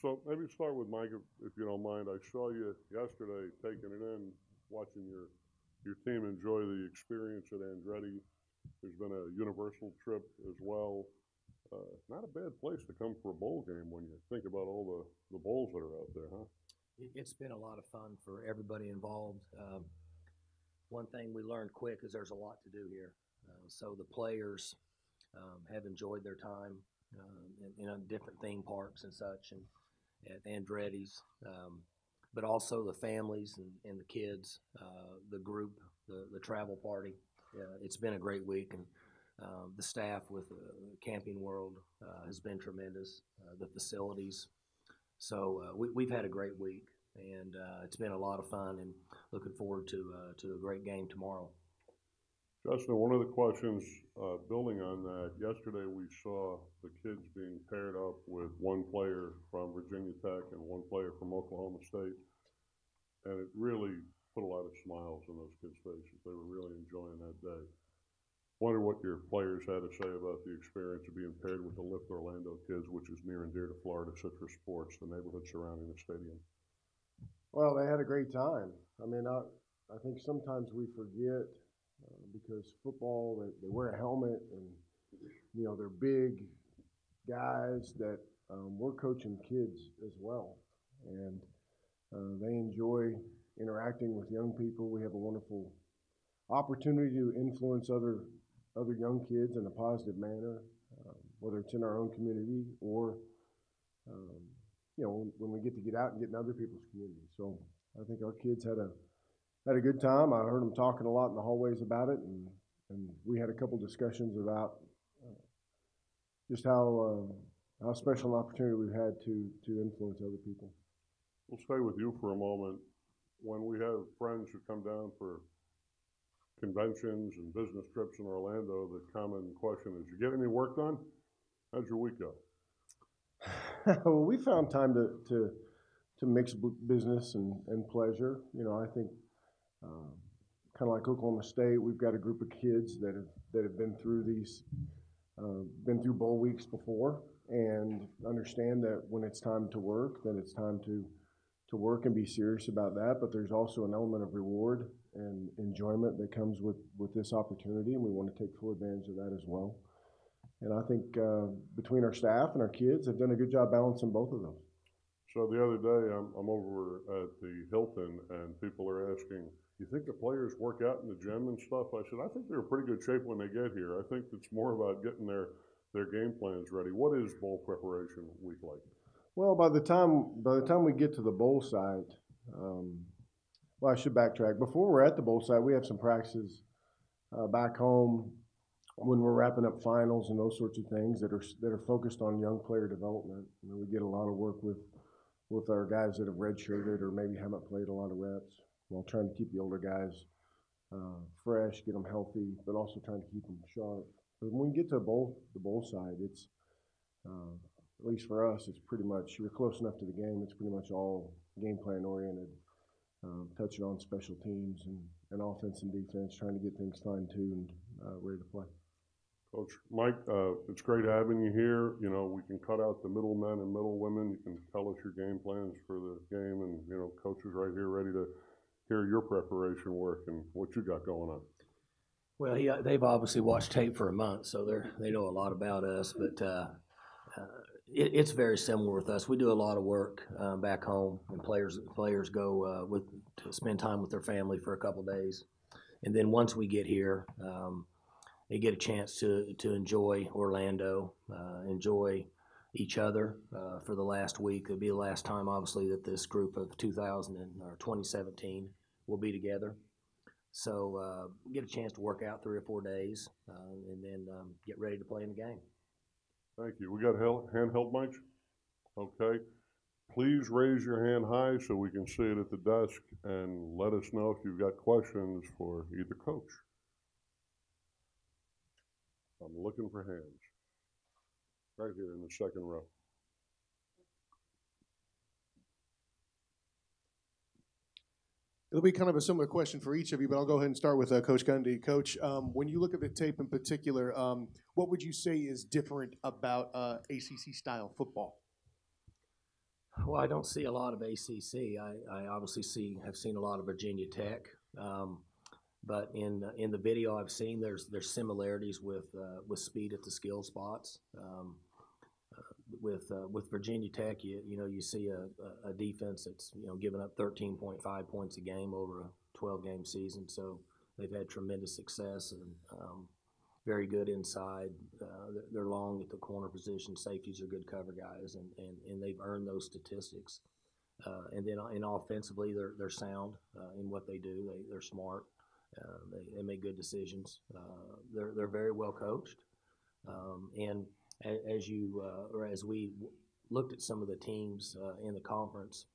So maybe start with Mike, if you don't mind. I saw you yesterday taking it in, watching your team enjoy the experience at Andretti. There's been a Universal trip as well. Not a bad place to come for a bowl game when you think about all the bowls that are out there, huh? It's been a lot of fun for everybody involved. One thing we learned quick is there's a lot to do here. So the players have enjoyed their time in different theme parks and such, and at Andretti's, but also the families and the kids, the group, the travel party. It's been a great week, and the staff with Camping World has been tremendous. The facilities. So we've had a great week, and it's been a lot of fun, and looking forward to a great game tomorrow. Justin, one of the questions, building on that, yesterday we saw the kids being paired up with one player from Virginia Tech and one player from Oklahoma State, and it really put a lot of smiles on those kids' faces. They were really enjoying that day. Wonder what your players had to say about the experience of being paired with the Lift Orlando kids, which is near and dear to Florida Citrus Sports, the neighborhood surrounding the stadium. Well, they had a great time. I mean, I think sometimes we forget because football, they wear a helmet and, they're big guys that we're coaching kids as well. And they enjoy interacting with young people. We have a wonderful opportunity to influence other young kids in a positive manner, whether it's in our own community or, when we get out and get in other people's communities. So I think our kids had a good time. I heard them talking a lot in the hallways about it, and we had a couple discussions about just how special an opportunity we've had to influence other people. We'll stay with you for a moment. When we have friends who come down for conventions and business trips in Orlando, the common question is, you get any work done? How's your week go? Well, we found time to mix business and pleasure. I think kind of like Oklahoma State, we've got a group of kids that have been through been through bowl weeks before, and understand that when it's time to work, then it's time to work and be serious about that. But there's also an element of reward and enjoyment that comes with this opportunity, and we want to take full advantage of that as well. And I think between our staff and our kids have done a good job balancing both of those. So the other day, I'm over at the Hilton, and people are asking, you think the players work out in the gym and stuff? I said, I think they're in pretty good shape when they get here. I think it's more about getting their game plans ready. What is bowl preparation week like? Well, by the time we get to the bowl site, well, I should backtrack. Before we're at the bowl site, we have some practices back home when we're wrapping up finals and those sorts of things that are focused on young player development. We get a lot of work with our guys that have redshirted or maybe haven't played a lot of reps, while trying to keep the older guys fresh, get them healthy, but also trying to keep them sharp. But when we get to the bowl side, it's at least for us, it's pretty much, you're close enough to the game, it's pretty much all game plan oriented, touching on special teams and offense and defense, trying to get things fine-tuned, ready to play. Coach Mike, it's great having you here. We can cut out the middlemen and middle women. You can tell us your game plans for the game, and coach is right here ready to hear your preparation work and what you got going on. Well, they've obviously watched tape for a month, so they know a lot about us. But it's very similar with us. We do a lot of work back home, and players go to spend time with their family for a couple of days, and then once we get here, they get a chance to enjoy Orlando, enjoy each other for the last week. It'll be the last time, obviously, that this group of 2017 will be together. So get a chance to work out 3 or 4 days, and then get ready to play in the game. Thank you. We got handheld mics? Okay. Please raise your hand high so we can see it at the desk, and let us know if you've got questions for either coach. I'm looking for hands. Right here in the second row. It'll be kind of a similar question for each of you, but I'll go ahead and start with Coach Gundy. Coach, when you look at the tape in particular, what would you say is different about ACC-style football? Well, I don't see a lot of ACC. I obviously have seen a lot of Virginia Tech, but in the video I've seen, there's similarities with speed at the skill spots. With Virginia Tech, you see a defense that's giving up 13.5 points a game over a 12-game season. So they've had tremendous success and very good inside. They're long at the corner position. Safeties are good cover guys, and they've earned those statistics. And then offensively, they're sound in what they do. They're smart. They make good decisions. They're very well coached. And as we looked at some of the teams in the conference,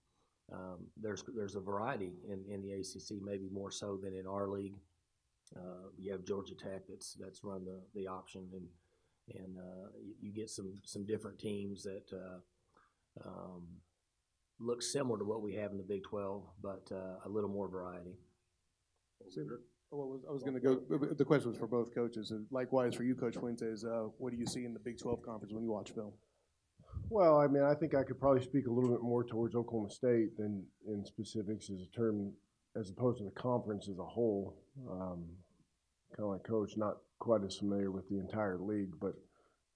there's a variety in the ACC, maybe more so than in our league. You have Georgia Tech that's run the option, and you get some different teams that look similar to what we have in the Big 12, but a little more variety. I was going to go. The question was for both coaches, and likewise for you, Coach Fuentes. What do you see in the Big 12 conference when you watch film? Well, I mean, I think I could probably speak a little bit more towards Oklahoma State than in specifics as opposed to the conference as a whole. Kind of like Coach, not quite as familiar with the entire league, but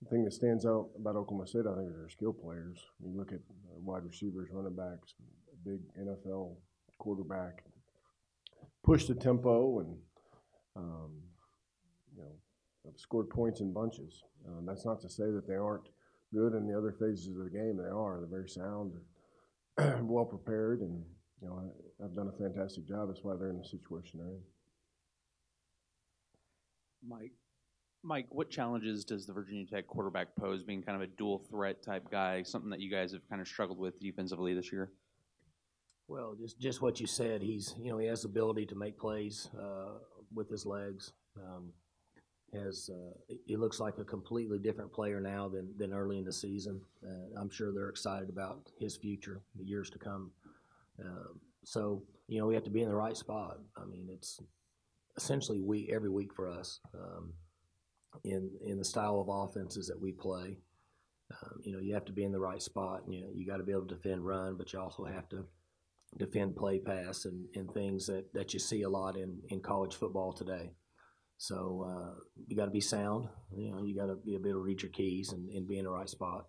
the thing that stands out about Oklahoma State, I think, is their skill players. You look at wide receivers, running backs, big NFL quarterback, push the tempo, and have scored points in bunches. That's not to say that they aren't good in the other phases of the game. They are. They're very sound, well prepared, and have done a fantastic job. That's why they're in the situation they're in. Mike, what challenges does the Virginia Tech quarterback pose, being kind of a dual threat type guy, something that you guys have kind of struggled with defensively this year? Well, just what you said. He has the ability to make plays with his legs. He looks like a completely different player now than early in the season. I'm sure they're excited about his future, the years to come. So we have to be in the right spot. I mean, it's essentially every week for us in the style of offenses that we play. You have to be in the right spot. You got to be able to defend run, but you also have to defend play pass and things that you see a lot in college football today. So you got to be sound. You got to be able to read your keys and be in the right spot.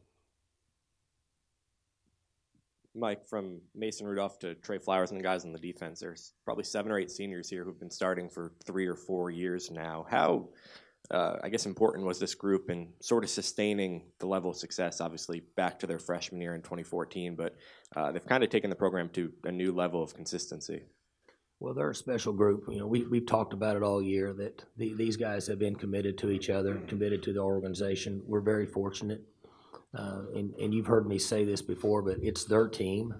Mike, from Mason Rudolph to Trey Flowers and the guys on the defense, there's probably 7 or 8 seniors here who've been starting for 3 or 4 years now. How, I guess, important was this group in sort of sustaining the level of success, obviously back to their freshman year in 2014, but they've kind of taken the program to a new level of consistency? Well, they're a special group. We've talked about it all year that these guys have been committed to each other, committed to the organization. We're very fortunate. And you've heard me say this before, but it's their team.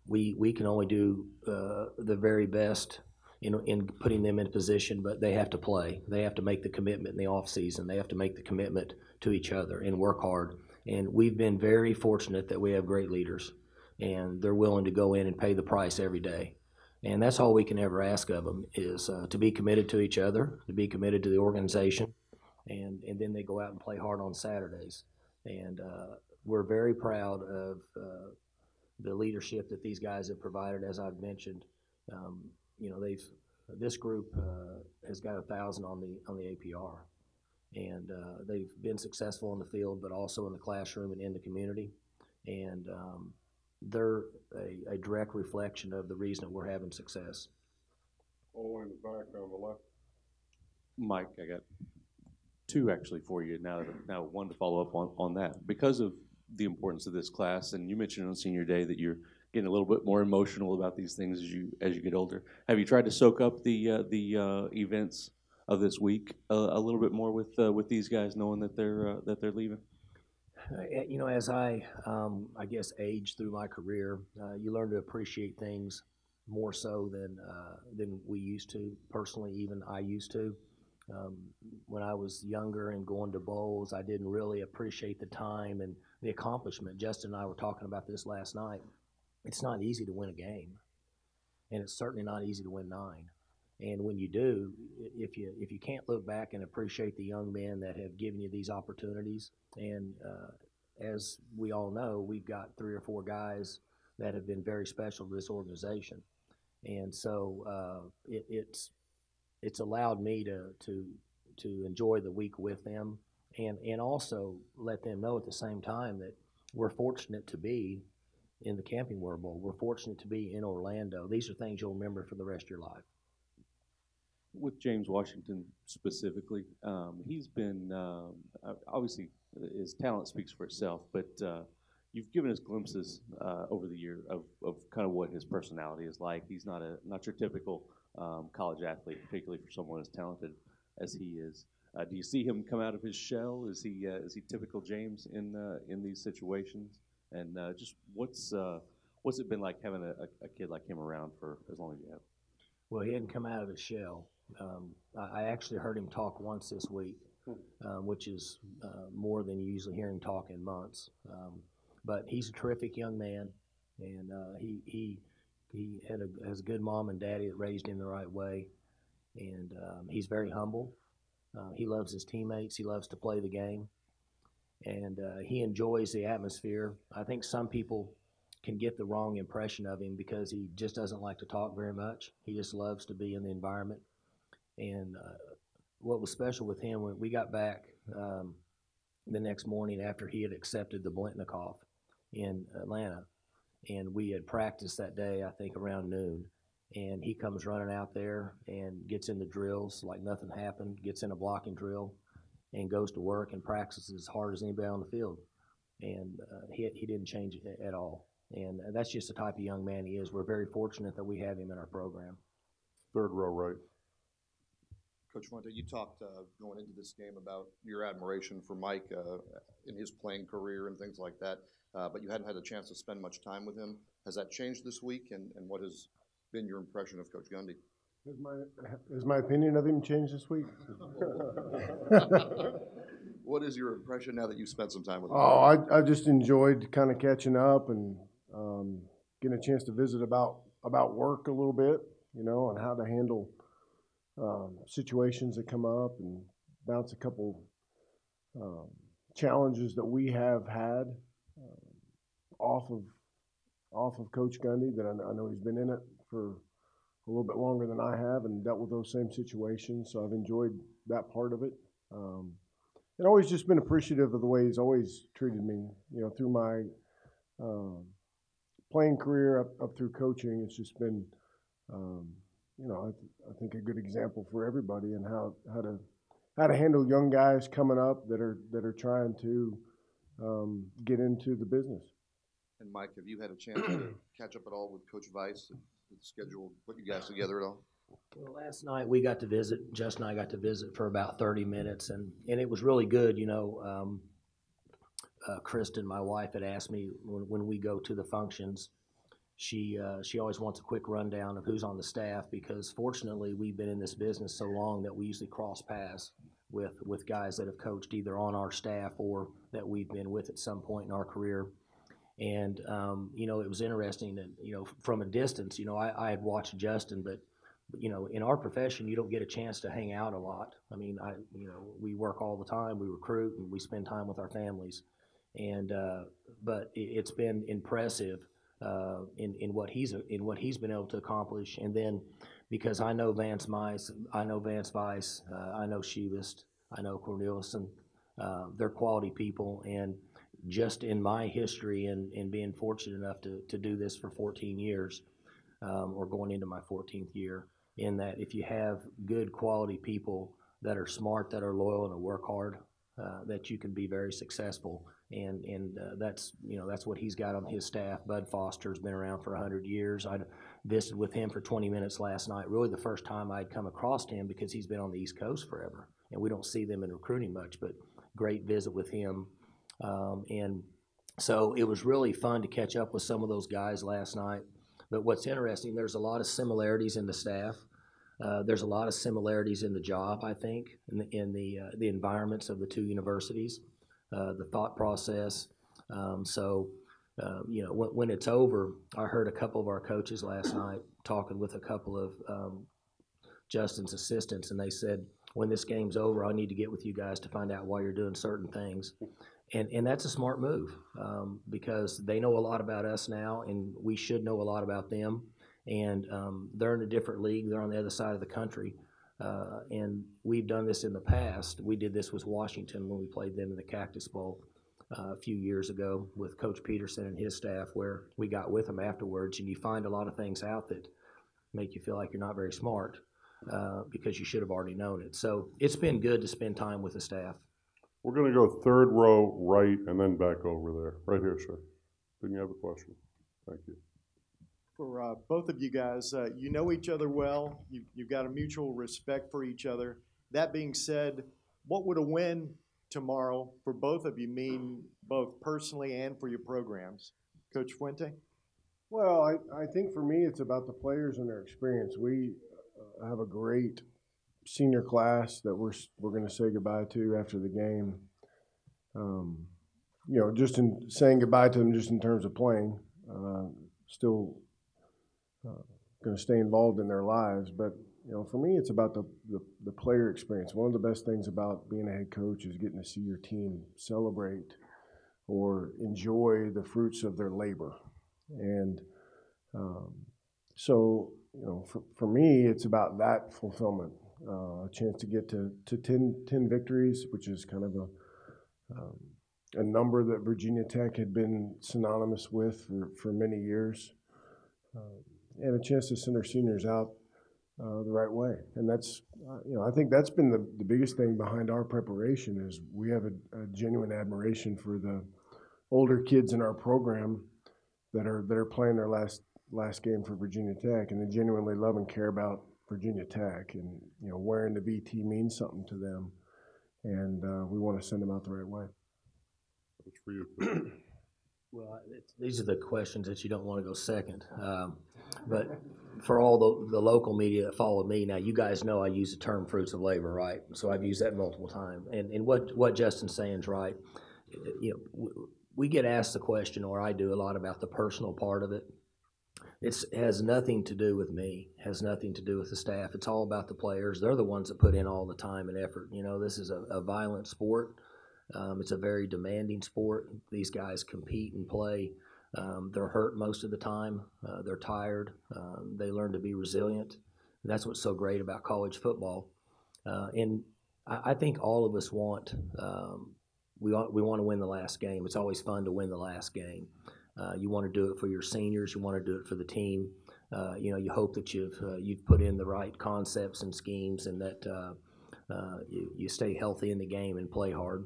We can only do the very best in putting them in position, but they have to play. They have to make the commitment in the off season. They have to make the commitment to each other and work hard. And we've been very fortunate that we have great leaders, and they're willing to go in and pay the price every day. And that's all we can ever ask of them is to be committed to each other, to be committed to the organization, and then they go out and play hard on Saturdays. And we're very proud of the leadership that these guys have provided. As I've mentioned, this group has got 1,000 on the APR, and they've been successful in the field, but also in the classroom and in the community. And they're a direct reflection of the reason that we're having success. All the way in the back on the left. Mike, I got 2 actually for you now one to follow up on that. Because of the importance of this class, and you mentioned on senior day that you're getting a little bit more emotional about these things as you get older. Have you tried to soak up the events of this week a little bit more with these guys, knowing that they're leaving? As I guess age through my career, you learn to appreciate things more so than we used to. Personally, even I used to. When I was younger and going to bowls, I didn't really appreciate the time and the accomplishment. Justin and I were talking about this last night. It's not easy to win a game, and it's certainly not easy to win 9. And when you do, if you can't look back and appreciate the young men that have given you these opportunities and as we all know, we've got 3 or 4 guys that have been very special to this organization, and so it's allowed me to enjoy the week with them, and also let them know at the same time that we're fortunate to be in the Camping World Bowl. We're fortunate to be in Orlando. These are things you'll remember for the rest of your life. With James Washington specifically, he's been obviously his talent speaks for itself, but you've given us glimpses over the year of kind of what his personality is like. He's not your typical college athlete, particularly for someone as talented as he is. Do you see him come out of his shell? Is he typical James in these situations? And just what's it been like having a kid like him around for as long as you have? Well, he hadn't come out of his shell. I actually heard him talk once this week, which is more than you usually hear him talk in months. But he's a terrific young man, and he has a good mom and daddy that raised him the right way, and he's very humble. He loves his teammates. He loves to play the game, and he enjoys the atmosphere. I think some people can get the wrong impression of him because he just doesn't like to talk very much. He just loves to be in the environment. And what was special with him, when we got back the next morning after he had accepted the Blitnikoff in Atlanta, and we had practiced that day, I think around noon, and he comes running out there and gets in the drills like nothing happened, gets in a blocking drill, and goes to work and practices as hard as anybody on the field. And he didn't change it at all. And that's just the type of young man he is. We're very fortunate that we have him in our program. Third row right. Coach Fuente, you talked going into this game about your admiration for Mike in his playing career and things like that, but you hadn't had a chance to spend much time with him. Has that changed this week, and what has been your impression of Coach Gundy? Has my opinion of him changed this week? What is your impression now that you've spent some time with him? Oh, I just enjoyed kind of catching up and getting a chance to visit about work a little bit, and how to handle situations that come up and bounce a couple challenges that we have had off of Coach Gundy. That I know he's been in it for a little bit longer than I have and dealt with those same situations. So I've enjoyed that part of it. And always just been appreciative of the way he's always treated me. Through my playing career up through coaching, it's just been I think a good example for everybody and how to handle young guys coming up that are trying to get into the business. And Mike, have you had a chance to catch up at all with Coach Weiss and schedule put you guys together at all? Well, last night we got to visit. Justin and I got to visit for about 30 minutes, and it was really good. Kristen, my wife, had asked me when we go to the functions. She always wants a quick rundown of who's on the staff because fortunately we've been in this business so long that we usually cross paths with guys that have coached either on our staff or that we've been with at some point in our career. And it was interesting that from a distance, I had watched Justin, but in our profession you don't get a chance to hang out a lot. I mean, we work all the time, we recruit, and we spend time with our families. And but it's been impressive. In what he's been able to accomplish, and then because I know Vance Weiss, I know Shivist, I know Corneliuson, they're quality people, and just in my history and being fortunate enough to do this for 14 years, or going into my 14th year, in that if you have good quality people that are smart, that are loyal, and work hard, that you can be very successful. And that's what he's got on his staff. Bud Foster's been around for 100 years. I visited with him for 20 minutes last night. Really the first time I'd come across him because he's been on the East Coast forever, and we don't see them in recruiting much. But great visit with him, and so it was really fun to catch up with some of those guys last night. But what's interesting, there's a lot of similarities in the staff. There's a lot of similarities in the job, I think, in the environments of the two universities. The thought process. When it's over, I heard a couple of our coaches last night talking with a couple of Justin's assistants, and they said, when this game's over, I need to get with you guys to find out why you're doing certain things. And that's a smart move because they know a lot about us now, and we should know a lot about them. And they're in a different league. They're on the other side of the country. And we've done this in the past. We did this with Washington when we played them in the Cactus Bowl a few years ago with Coach Peterson and his staff, where we got with them afterwards, and you find a lot of things out that make you feel like you're not very smart because you should have already known it. So it's been good to spend time with the staff. We're going to go third row right and then back over there. Right here, sir. Didn't you have a question? Thank you. For both of you guys, you know each other well. You've got a mutual respect for each other. That being said, what would a win tomorrow for both of you mean, both personally and for your programs? Coach Fuente? Well, I think for me it's about the players and their experience. We have a great senior class that we're going to say goodbye to after the game. You know, just in saying goodbye to them, just in terms of playing, still going to stay involved in their lives. But you know, for me, it's about the player experience. One of the best things about being a head coach is getting to see your team celebrate or enjoy the fruits of their labor. And so, you know, for me, it's about that fulfillment. A chance to get to 10 victories, which is kind of a number that Virginia Tech had been synonymous with for many years, and a chance to send our seniors out the right way. And that's, you know, I think that's been the biggest thing behind our preparation is we have a genuine admiration for the older kids in our program that are playing their last game for Virginia Tech, and they genuinely love and care about Virginia Tech, and you know, wearing the VT means something to them, and we want to send them out the right way. That's for you. Well, these are the questions that you don't want to go second. But for all the local media that follow me, now you guys know I use the term fruits of labor, right? So I've used that multiple times. And what Justin's saying is right. You know, we get asked the question, or I do a lot, about the personal part of it. It has nothing to do with me, has nothing to do with the staff. It's all about the players. They're the ones that put in all the time and effort. You know, this is a violent sport. It's a very demanding sport. These guys compete and play. They're hurt most of the time. They're tired. They learn to be resilient. And that's what's so great about college football. And I think all of us want we want to win the last game. It's always fun to win the last game. You want to do it for your seniors. You want to do it for the team. You know, you hope that you've put in the right concepts and schemes, and that you stay healthy in the game and play hard.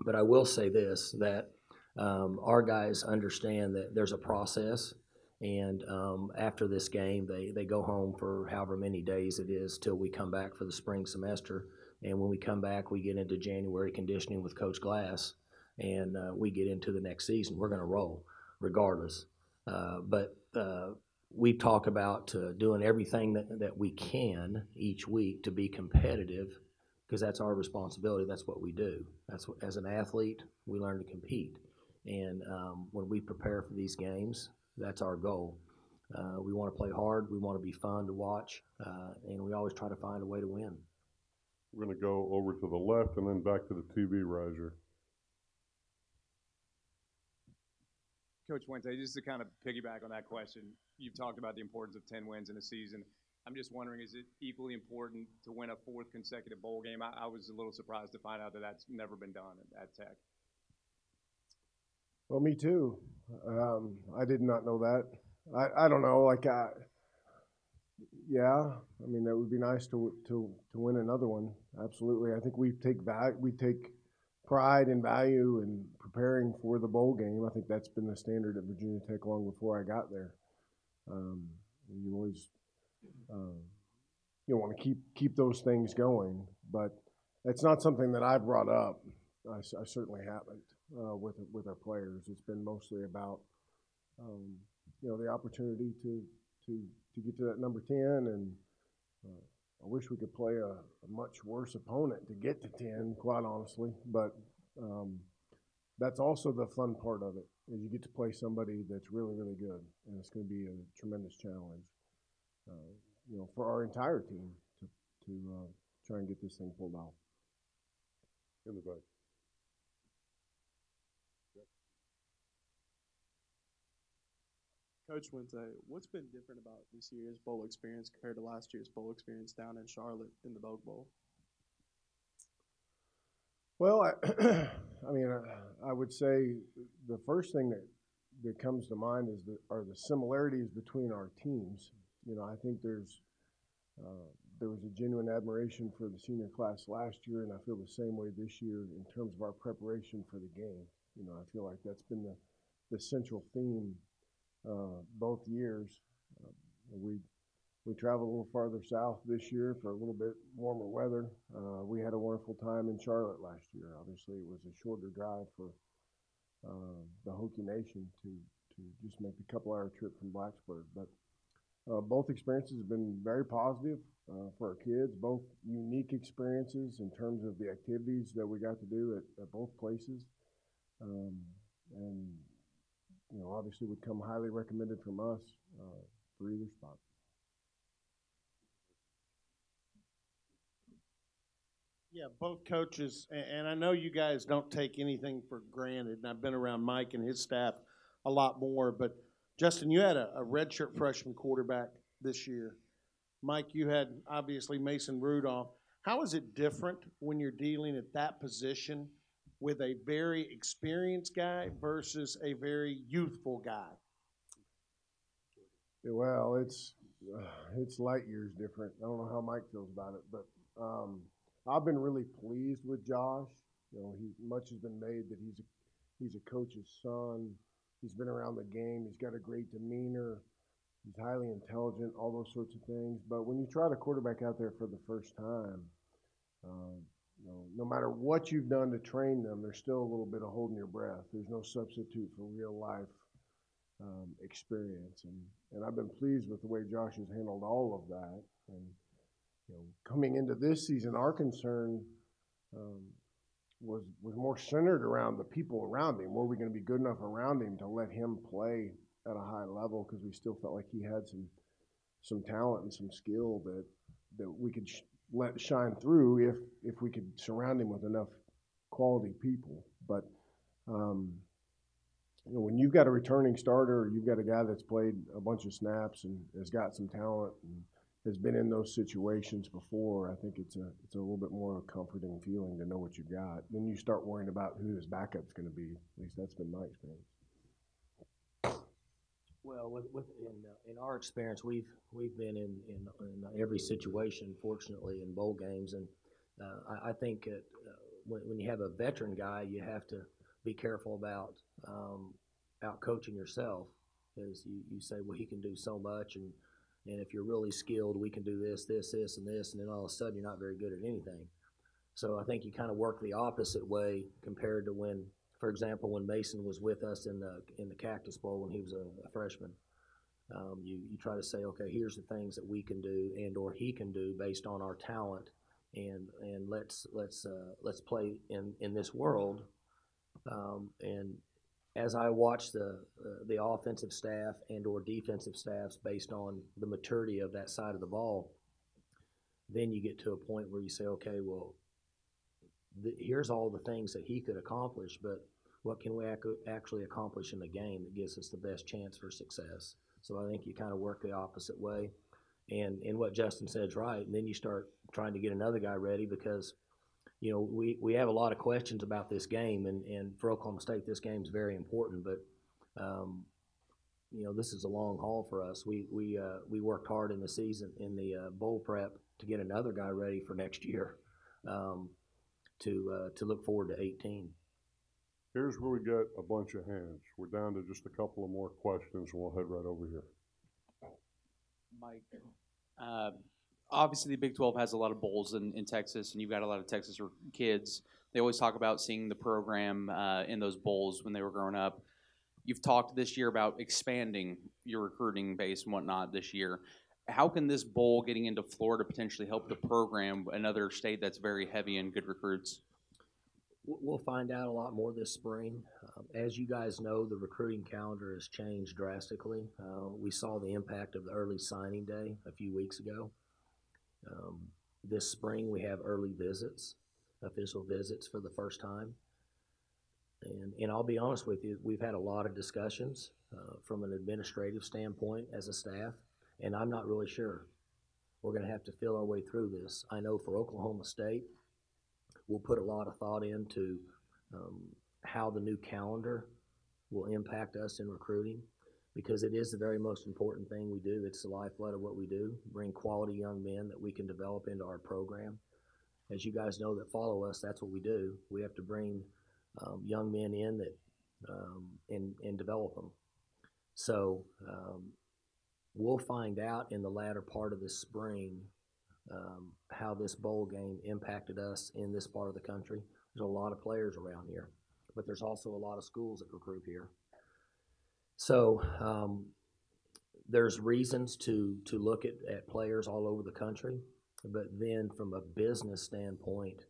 But I will say this, that our guys understand that there's a process, and after this game, they go home for however many days it is till we come back for the spring semester. And when we come back, we get into January conditioning with Coach Glass, and we get into the next season. We're going to roll regardless. But we talk about doing everything that we can each week to be competitive, because that's our responsibility. That's what we do. That's what, as an athlete, we learn to compete. And when we prepare for these games, that's our goal. We want to play hard. We want to be fun to watch, and we always try to find a way to win. We're going to go over to the left and then back to the TV riser. Coach Fuente, just to kind of piggyback on that question, you've talked about the importance of 10 wins in a season. I'm just wondering, is it equally important to win a fourth consecutive bowl game? I was a little surprised to find out that that's never been done at Tech. Well, me too. I did not know that. I don't know. Yeah. I mean, that would be nice to win another one. Absolutely. I think we take pride and value in preparing for the bowl game. I think that's been the standard at Virginia Tech long before I got there. You always you want to keep those things going, but it's not something that I've brought up. I certainly haven't with our players. It's been mostly about the opportunity to get to that number 10, and I wish we could play a much worse opponent to get to 10, quite honestly. But that's also the fun part of it, is you get to play somebody that's really, really good, and it's going to be a tremendous challenge, for our entire team to try and get this thing pulled off. In the back. Coach Fuente, what's been different about this year's bowl experience compared to last year's bowl experience down in Charlotte in the Vogue Bowl? Well, I mean, I would say the first thing that comes to mind are the similarities between our teams. You know, I think there was a genuine admiration for the senior class last year, and I feel the same way this year in terms of our preparation for the game. You know, I feel like that's been the central theme both years. We traveled a little farther south this year for a little bit warmer weather. We had a wonderful time in Charlotte last year. Obviously, it was a shorter drive for the Hokie Nation to just make a couple-hour trip from Blacksburg. But both experiences have been very positive for our kids, both unique experiences in terms of the activities that we got to do at both places. And, you know, obviously would come highly recommended from us for either spot. Yeah, both coaches, and I know you guys don't take anything for granted, and I've been around Mike and his staff a lot more, but Justin, you had a redshirt freshman quarterback this year. Mike, you had obviously Mason Rudolph. How is it different when you're dealing at that position with a very experienced guy versus a very youthful guy? Well, it's light years different. I don't know how Mike feels about it, but I've been really pleased with Josh. You know, much has been made that he's a coach's son. He's been around the game. He's got a great demeanor. He's highly intelligent, all those sorts of things. But when you try to quarterback out there for the first time, you know, no matter what you've done to train them, there's still a little bit of holding your breath. There's no substitute for real life experience. And I've been pleased with the way Josh has handled all of that. And, you know, coming into this season, our concern was more centered around the people around him. Were we going to be good enough around him to let him play at a high level? Because we still felt like he had some talent and some skill that we could let shine through if we could surround him with enough quality people. But you know, when you've got a returning starter, or you've got a guy that's played a bunch of snaps and has got some talent and has been in those situations before, I think it's a little bit more comforting feeling to know what you've got. Then you start worrying about who his backup's going to be. At least that's been my experience. Well, in our experience, we've been in every situation, fortunately, in bowl games, and I think when you have a veteran guy, you have to be careful about out coaching yourself, because you say, well, he can do so much, and if you're really skilled, we can do this, and then all of a sudden you're not very good at anything. So I think you kind of work the opposite way compared to when, for example, when Mason was with us in the Cactus Bowl when he was a freshman. You try to say, okay, here's the things that we can do and or he can do based on our talent, and let's play in this world. And as I watch the offensive staff and or defensive staffs based on the maturity of that side of the ball, then you get to a point where you say, okay, well, here's all the things that he could accomplish, but what can we actually accomplish in the game that gives us the best chance for success? So I think you kind of work the opposite way. And what Justin said is right. And then you start trying to get another guy ready, because you know, we have a lot of questions about this game, and for Oklahoma State, this game is very important. But you know, this is a long haul for us. We worked hard in the season, in the bowl prep, to get another guy ready for next year, to look forward to 18. Here's where we get a bunch of hands. We're down to just a couple of more questions, and we'll head right over here. Mike, obviously the Big 12 has a lot of bowls in Texas, and you've got a lot of Texas kids. They always talk about seeing the program in those bowls when they were growing up. You've talked this year about expanding your recruiting base and whatnot this year. How can this bowl getting into Florida potentially help the program, another state that's very heavy in good recruits? We'll find out a lot more this spring. As you guys know, the recruiting calendar has changed drastically. We saw the impact of the early signing day a few weeks ago. This spring we have early visits, official visits for the first time. And I'll be honest with you, we've had a lot of discussions from an administrative standpoint as a staff, and I'm not really sure. We're going to have to feel our way through this. I know for Oklahoma State, we'll put a lot of thought into how the new calendar will impact us in recruiting, because it is the very most important thing we do. It's the lifeblood of what we do, bring quality young men that we can develop into our program. As you guys know that follow us, that's what we do. We have to bring young men in that and develop them. So we'll find out in the latter part of this spring how this bowl game impacted us in this part of the country. There's a lot of players around here, but there's also a lot of schools that recruit here. So there's reasons to look at players all over the country, but then from a business standpoint,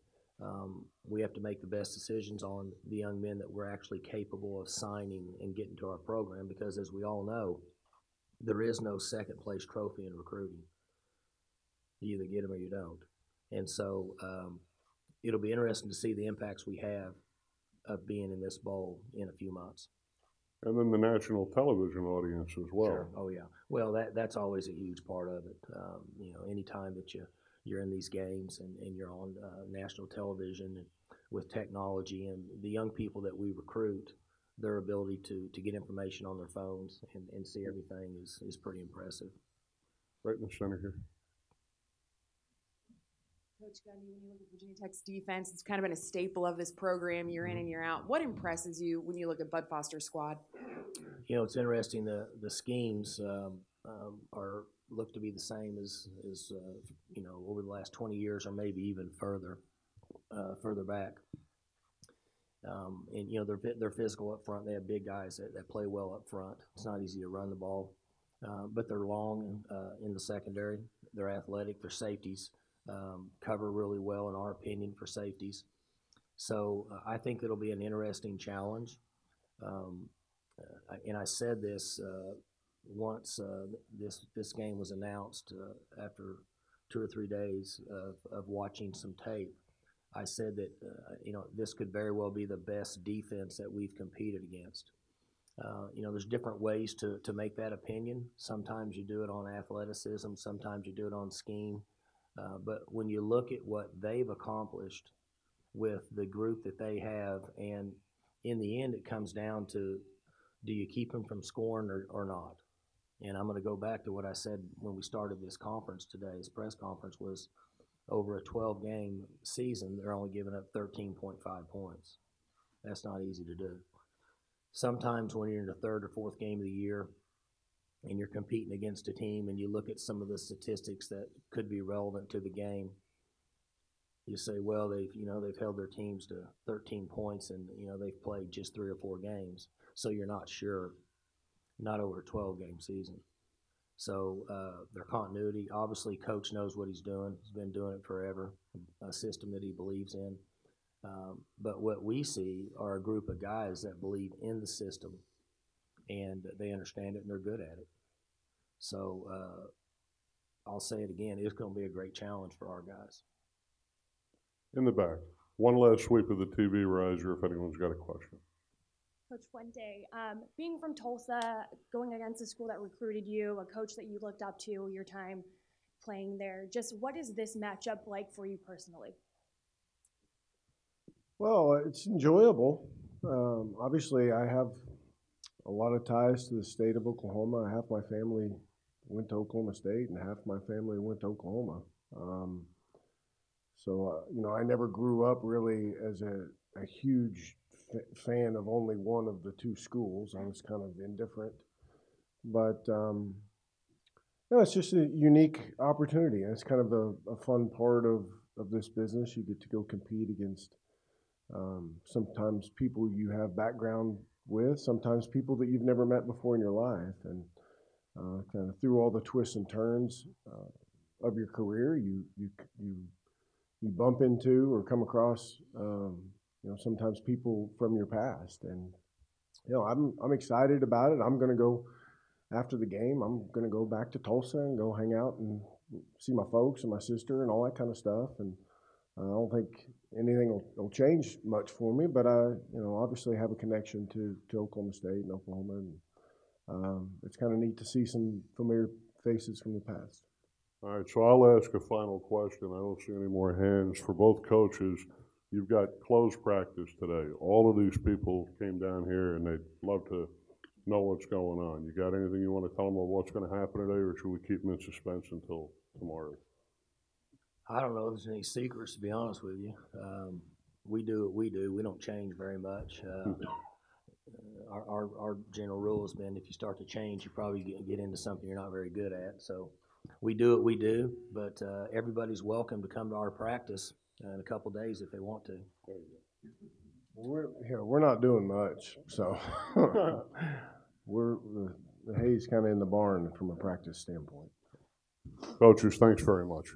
we have to make the best decisions on the young men that we're actually capable of signing and getting to our program, because as we all know, there is no second place trophy in recruiting. You either get them or you don't. And so it'll be interesting to see the impacts we have of being in this bowl in a few months. And then the national television audience as well. Sure. Oh yeah. Well, that's always a huge part of it. Anytime that you're in these games and you're on national television and with technology and the young people that we recruit, their ability to get information on their phones and see everything is pretty impressive. Right in the center here. Coach Gundy, when you look at Virginia Tech's defense, it's kind of been a staple of this program year in and year out. What impresses you when you look at Bud Foster's squad? It's interesting. The schemes are look to be the same as over the last 20 years, or maybe even further back. They're physical up front. They have big guys that play well up front. It's not easy to run the ball, but they're long in the secondary. They're athletic. They're safeties. Cover really well, in our opinion, for safeties. So I think it'll be an interesting challenge. And I said this once this game was announced after 2 or 3 days of watching some tape. I said that this could very well be the best defense that we've competed against. There's different ways to make that opinion. Sometimes you do it on athleticism. Sometimes you do it on scheme. But when you look at what they've accomplished with the group that they have, and in the end it comes down to, do you keep them from scoring or not? And I'm going to go back to what I said when we started this conference today. This press conference was over a 12-game season, they're only giving up 13.5 points. That's not easy to do. Sometimes when you're in the third or fourth game of the year, and you're competing against a team and you look at some of the statistics that could be relevant to the game, you say, well, they've held their teams to 13 points and, they've played just 3 or 4 games. So you're not sure, not over a 12-game season. So their continuity, obviously Coach knows what he's doing. He's been doing it forever, a system that he believes in. But what we see are a group of guys that believe in the system, and they understand it and they're good at it. So I'll say it again, it's going to be a great challenge for our guys. In the back. One last sweep of the TV riser if anyone's got a question. Coach Fuente, being from Tulsa, going against a school that recruited you, a coach that you looked up to your time playing there, just what is this matchup like for you personally? Well, it's enjoyable. Obviously, I have a lot of ties to the state of Oklahoma. Half my family went to Oklahoma State and half my family went to Oklahoma. I never grew up really as a huge fan of only one of the 2 schools. I was kind of indifferent. But, it's just a unique opportunity. It's kind of a fun part of this business. You get to go compete against sometimes people you have background with, sometimes people that you've never met before in your life. And kind of through all the twists and turns of your career, you bump into or come across sometimes people from your past. And I'm excited about it. I'm going to go after the game. I'm going to go back to Tulsa and go hang out and see my folks and my sister and all that kind of stuff. And I don't think anything will change much for me, but I, obviously have a connection to Oklahoma State and Oklahoma, and it's kind of neat to see some familiar faces from the past. All right, so I'll ask a final question. I don't see any more hands. For both coaches, you've got closed practice today. All of these people came down here and they'd love to know what's going on. You got anything you want to tell them about what's going to happen today, or should we keep them in suspense until tomorrow? I don't know if there's any secrets, to be honest with you. We do what we do. We don't change very much. Our general rule has been if you start to change, you probably get into something you're not very good at. So we do what we do, but everybody's welcome to come to our practice in a couple days if they want to. We're not doing much, so the hay's kind of in the barn from a practice standpoint. Coaches, thanks very much.